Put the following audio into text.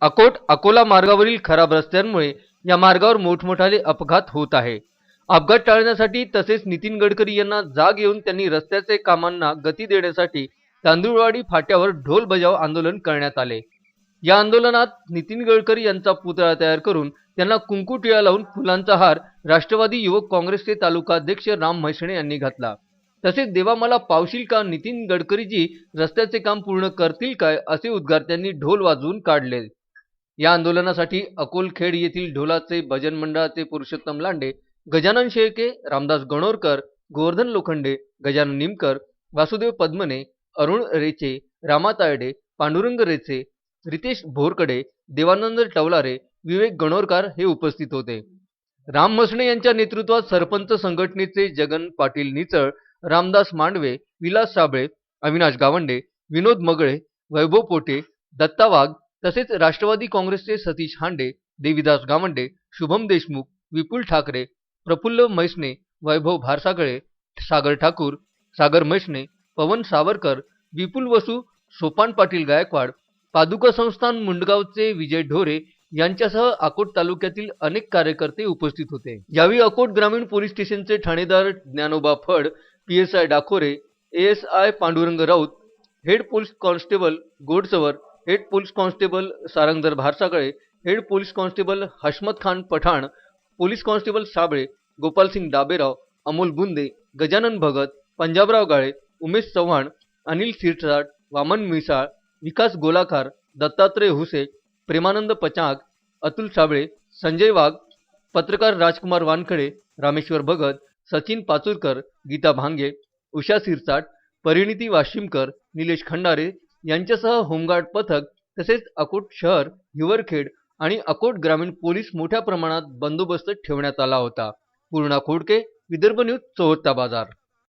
अकोट अकोला मार्गावरील खराब रस्त्यांमुळे या मार्गावर मोठमोठाले अपघात होत आहे. अपघात टाळण्यासाठी तसेच नितीन गडकरी यांना जाग येऊन त्यांनी रस्त्याचे कामांना गती देण्यासाठी तांदुळवाडी फाट्यावर ढोल बजाव आंदोलन करण्यात आले. या आंदोलनात नितीन गडकरी यांचा पुतळा तयार करून त्यांना कुंकू टिळा लावून फुलांचा हार राष्ट्रवादी युवक काँग्रेसचे तालुकाध्यक्ष राम म्हैसणे यांनी घातला. तसेच देवा मला पावशील का, नितीन गडकरीजी रस्त्याचे काम पूर्ण करतील काय, असे उद्गार त्यांनी ढोल वाजवून काढले. या आंदोलनासाठी अकोलखेड येथील ढोलाचे भजन मंडळाचे पुरुषोत्तम लांडे, गजानन शेळके, रामदास गणोरकर, गोवर्धन लोखंडे, गजानन निमकर, वासुदेव पद्मने, अरुण रेचे, रामा तायडे, पांडुरंग रेचे, रितेश भोरकडे, देवानंद टवलारे, विवेक गणोरकर हे उपस्थित होते. राम म्हसणे यांच्या नेतृत्वात सरपंच संघटनेचे जगन पाटील निचळ, रामदास मांडवे, विलास साबळे, अविनाश गावंडे, विनोद मगळे, वैभव पोटे, दत्ता वाघ तसेच राष्ट्रवादी काँग्रेसचे सतीश हांडे, देवीदास गावंडे, शुभम देशमुख, विपुल ठाकरे, प्रफुल्ल मैसने, वैभव भारसागळे, सागर ठाकूर, सागर मैसने, पवन सावरकर, विपुल वसू, सोपान पाटील गायकवाड, पादुका संस्थान मुंडगावचे विजय ढोरे यांच्यासह अकोट तालुक्यातील अनेक कार्यकर्ते उपस्थित होते. यावेळी अकोट ग्रामीण पोलीस स्टेशनचे ठाणेदार Dnyanoba Phad, PSI Dakore, ASI Pandurang Raut, head police constable Godaswar, head police constable Sarangdhar Bharsagle, head police constable Hashmat Khan Pathan, police constable Sable, Gopalsingh Daberao, Amol Bunde, Gajanan Bhagat, Panjabrao गाळे, उमेश चव्हाण, अनिल सिरसाट, वामन मिसाळ, विकास गोलाकार, दत्तात्रय हुसे, प्रेमानंद पचाक, अतुल साबळे, संजय वाघ, पत्रकार राजकुमार वानखडे, रामेश्वर भगत, सचिन पाचुरकर, गीता भांगे, उषा सिरसाट, परिणिती वाशिमकर, निलेश खंडारे यांच्यासह होमगार्ड पथक तसेच अकोट शहर, हिवरखेड आणि अकोट ग्रामीण पोलीस मोठ्या प्रमाणात बंदोबस्त ठेवण्यात आला होता. पूर्णा खोडके, विदर्भ न्यूज, चोहत्ता बाजार.